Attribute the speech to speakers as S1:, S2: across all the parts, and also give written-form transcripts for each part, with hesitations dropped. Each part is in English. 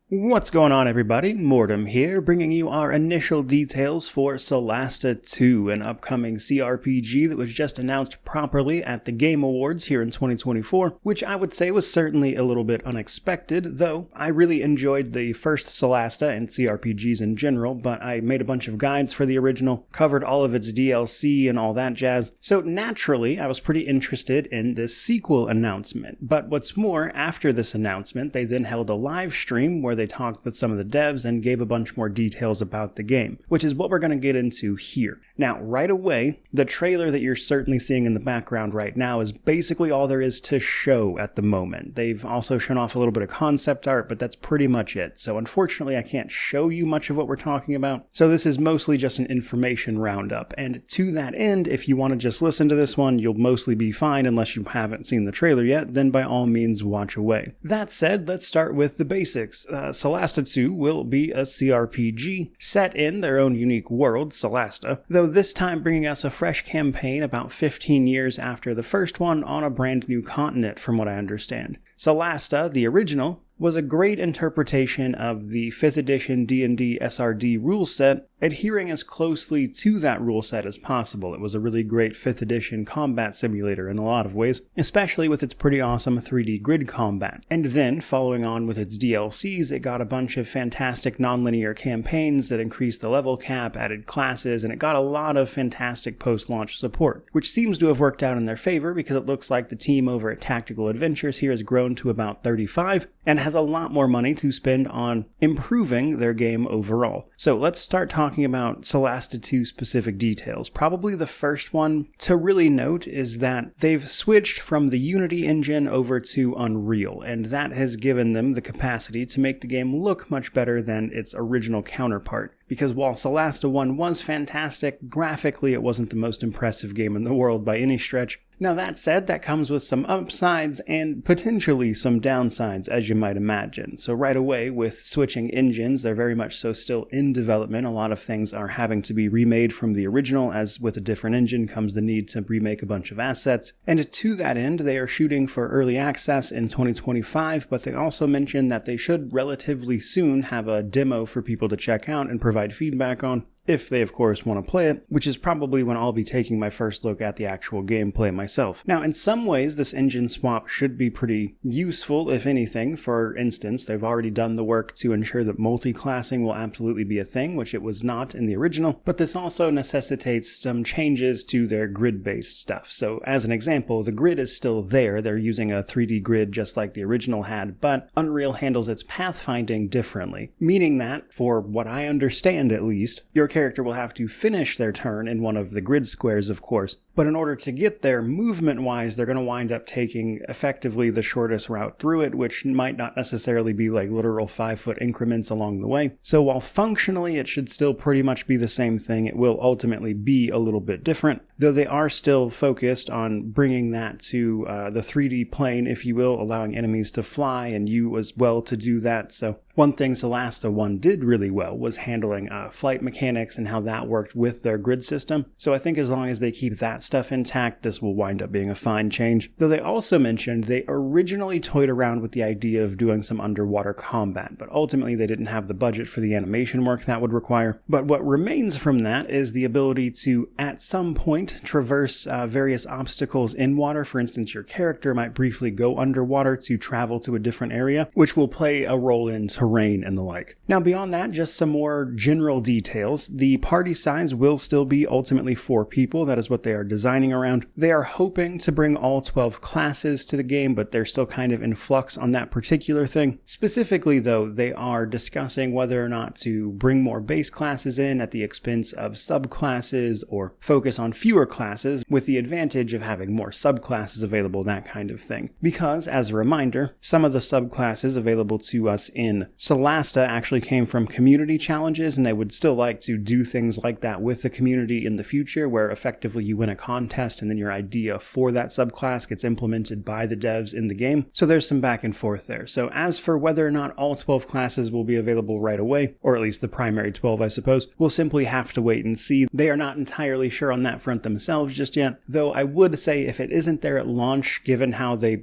S1: What's going on, everybody? Mortem here, bringing you our initial details for Solasta 2, an upcoming CRPG that was just announced properly at the Game Awards here in 2024, which I would say was certainly a little bit unexpected, though I really enjoyed the first Solasta and CRPGs in general, but I made a bunch of guides for the original, covered all of its DLC and all that jazz, so naturally I was pretty interested in this sequel announcement. But what's more, after this announcement, they then held a live stream where they talked with some of the devs and gave a bunch more details about the game, which is what we're going to get into here. Now, right away, the trailer that you're certainly seeing in the background right now is basically all there is to show at the moment. They've also shown off a little bit of concept art, but that's pretty much it. So unfortunately, I can't show you much of what we're talking about. So this is mostly just an information roundup. And to that end, if you want to just listen to this one, you'll mostly be fine unless you haven't seen the trailer yet, then by all means watch away. That said, let's start with the basics. Solasta 2 will be a CRPG set in their own unique world, Solasta, though this time bringing us a fresh campaign about 15 years after the first one on a brand new continent from what I understand. Solasta, the original, was a great interpretation of the 5th edition D&D SRD rule set, adhering as closely to that rule set as possible. It was a really great 5th edition combat simulator in a lot of ways, especially with its pretty awesome 3D grid combat. And then, following on with its DLCs, it got a bunch of fantastic non-linear campaigns that increased the level cap, added classes, and it got a lot of fantastic post-launch support, which seems to have worked out in their favor because it looks like the team over at Tactical Adventures here has grown to about 35, and has a lot more money to spend on improving their game overall. So let's start talking about Solasta 2 specific details. Probably the first one to really note is that they've switched from the Unity engine over to Unreal, and that has given them the capacity to make the game look much better than its original counterpart. Because while Solasta 1 was fantastic, graphically it wasn't the most impressive game in the world by any stretch. Now that said, that comes with some upsides and potentially some downsides, as you might imagine. So right away, with switching engines, they're very much so still in development. A lot of things are having to be remade from the original, as with a different engine comes the need to remake a bunch of assets. And to that end, they are shooting for early access in 2025, but they also mentioned that they should relatively soon have a demo for people to check out and provide feedback on, if they of course want to play it, which is probably when I'll be taking my first look at the actual gameplay myself. Now, in some ways, this engine swap should be pretty useful, if anything. For instance, they've already done the work to ensure that multi-classing will absolutely be a thing, which it was not in the original, but this also necessitates some changes to their grid-based stuff. So as an example, the grid is still there. They're using a 3D grid just like the original had, but Unreal handles its pathfinding differently, meaning that, for what I understand at least, your character will have to finish their turn in one of the grid squares, of course, but in order to get there, movement-wise, they're going to wind up taking effectively the shortest route through it, which might not necessarily be like literal 5-foot increments along the way. So while functionally it should still pretty much be the same thing, it will ultimately be a little bit different, though they are still focused on bringing that to the 3D plane, if you will, allowing enemies to fly and you as well to do that. So one thing Solasta 1 did really well was handling flight mechanics and how that worked with their grid system. So I think as long as they keep that stuff intact, this will wind up being a fine change. Though they also mentioned they originally toyed around with the idea of doing some underwater combat, but ultimately they didn't have the budget for the animation work that would require. But what remains from that is the ability to, at some point, traverse various obstacles in water. For instance, your character might briefly go underwater to travel to a different area, which will play a role in terrain and the like. Now beyond that, just some more general details. The party size will still be ultimately 4 people. That is what they are designing around. They are hoping to bring all 12 classes to the game, but they're still kind of in flux on that particular thing. Specifically though, they are discussing whether or not to bring more base classes in at the expense of subclasses, or focus on fewer classes with the advantage of having more subclasses available, that kind of thing. Because, as a reminder, some of the subclasses available to us in Solasta actually came from community challenges, and they would still like to do things like that with the community in the future, where effectively you win a contest, and then your idea for that subclass gets implemented by the devs in the game. So there's some back and forth there. So as for whether or not all 12 classes will be available right away, or at least the primary 12, I suppose, we'll simply have to wait and see. They are not entirely sure on that front themselves just yet, though I would say if it isn't there at launch, given how they,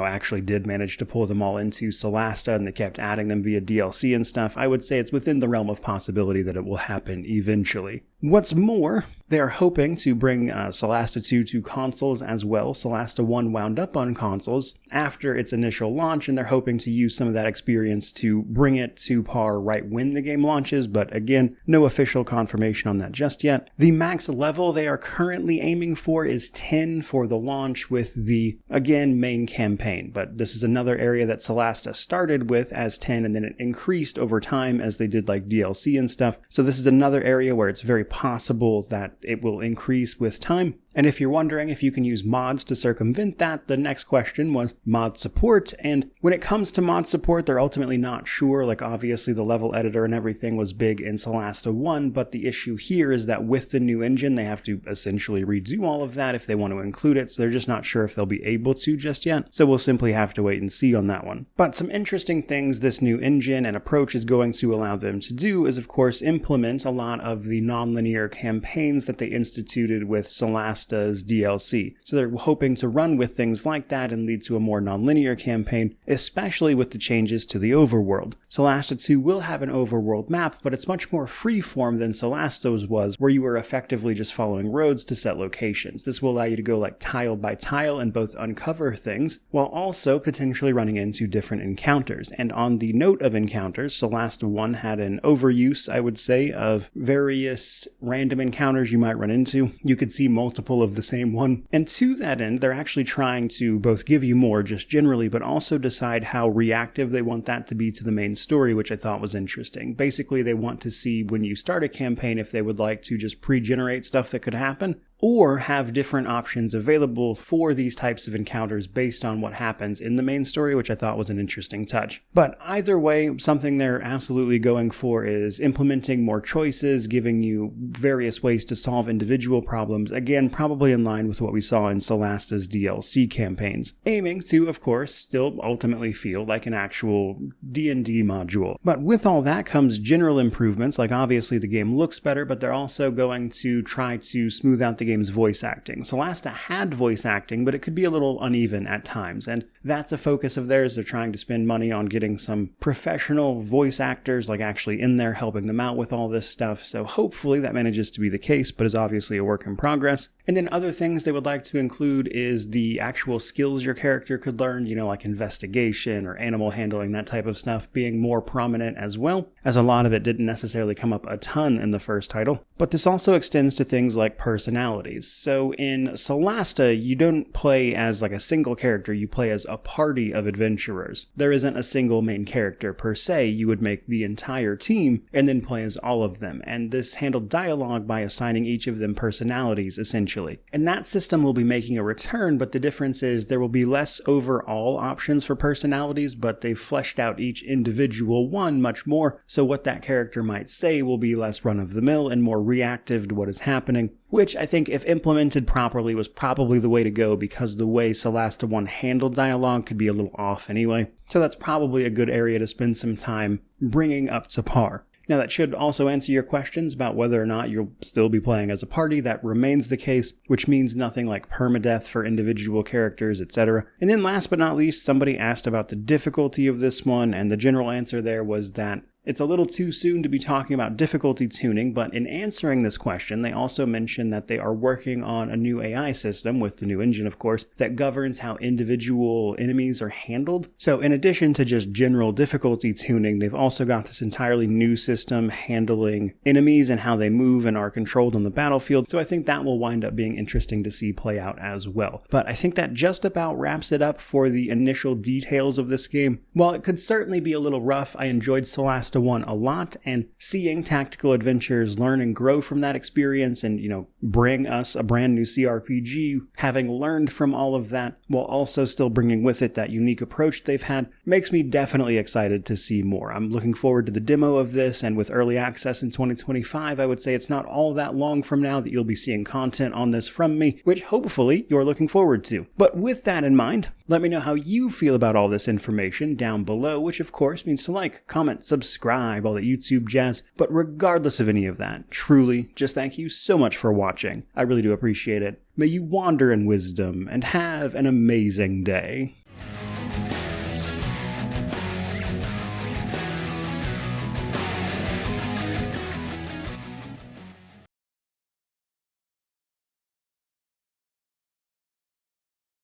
S1: actually did manage to pull them all into Solasta and they kept adding them via DLC and stuff, I would say it's within the realm of possibility that it will happen eventually. What's more, they are hoping to bring Solasta 2 to consoles as well. Solasta 1 wound up on consoles after its initial launch, and they're hoping to use some of that experience to bring it to par right when the game launches, but again, no official confirmation on that just yet. The max level they are currently aiming for is 10 for the launch with the, again, main campaign, but this is another area that Solasta started with as 10 and then it increased over time as they did like DLC and stuff. So this is another area where it's very possible that it will increase with time. And if you're wondering if you can use mods to circumvent that, the next question was mod support. And when it comes to mod support, they're ultimately not sure. Like obviously the level editor and everything was big in Solasta 1, but the issue here is that with the new engine, they have to essentially redo all of that if they want to include it. So they're just not sure if they'll be able to just yet. So we'll simply have to wait and see on that one. But some interesting things this new engine and approach is going to allow them to do is, of course, implement a lot of the non-linear campaigns that they instituted with Solasta DLC. So they're hoping to run with things like that and lead to a more non-linear campaign, especially with the changes to the overworld. Solasta 2 will have an overworld map, but it's much more freeform than Solasta's was, where you were effectively just following roads to set locations. This will allow you to go like tile by tile and both uncover things, while also potentially running into different encounters. And on the note of encounters, Solasta 1 had an overuse, I would say, of various random encounters you might run into. You could see multiple of the same one. And to that end, they're actually trying to both give you more just generally, but also decide how reactive they want that to be to the main story, which I thought was interesting. Basically, they want to see when you start a campaign if they would like to just pre-generate stuff that could happen, or have different options available for these types of encounters based on what happens in the main story, which I thought was an interesting touch. But either way, something they're absolutely going for is implementing more choices, giving you various ways to solve individual problems, again, probably in line with what we saw in Solasta's DLC campaigns, aiming to, of course, still ultimately feel like an actual D&D module. But with all that comes general improvements, like obviously the game looks better, but they're also going to try to smooth out the game's voice acting. Solasta had voice acting, but it could be a little uneven at times, and that's a focus of theirs. They're trying to spend money on getting some professional voice actors like actually in there helping them out with all this stuff, so hopefully that manages to be the case, but is obviously a work in progress. And then other things they would like to include is the actual skills your character could learn, like investigation or animal handling, that type of stuff being more prominent as well, as a lot of it didn't necessarily come up a ton in the first title. But this also extends to things like personalities. So in Solasta, you don't play as like a single character, you play as a party of adventurers. There isn't a single main character per se. You would make the entire team and then play as all of them. And this handled dialogue by assigning each of them personalities, essentially. And that system will be making a return, but the difference is there will be less overall options for personalities, but they've fleshed out each individual one much more, so what that character might say will be less run-of-the-mill and more reactive to what is happening, which I think if implemented properly was probably the way to go, because the way Solasta 1 handled dialogue could be a little off anyway. So that's probably a good area to spend some time bringing up to par. Now that should also answer your questions about whether or not you'll still be playing as a party. That remains the case, which means nothing like permadeath for individual characters, etc. And then last but not least, somebody asked about the difficulty of this one, and the general answer there was that it's a little too soon to be talking about difficulty tuning, but in answering this question, they also mentioned that they are working on a new AI system, with the new engine of course, that governs how individual enemies are handled. So in addition to just general difficulty tuning, they've also got this entirely new system handling enemies and how they move and are controlled on the battlefield. So I think that will wind up being interesting to see play out as well. But I think that just about wraps it up for the initial details of this game. While it could certainly be a little rough, I enjoyed Solasta Solasta 1 a lot, and seeing Tactical Adventures learn and grow from that experience and, bring us a brand new CRPG, having learned from all of that, while also still bringing with it that unique approach they've had, makes me definitely excited to see more. I'm looking forward to the demo of this, and with early access in 2025, I would say it's not all that long from now that you'll be seeing content on this from me, which hopefully you're looking forward to. But with that in mind, let me know how you feel about all this information down below, which of course means to like, comment, subscribe, all that YouTube jazz. But regardless of any of that, truly, just thank you so much for watching. I really do appreciate it. May you wander in wisdom and have an amazing day.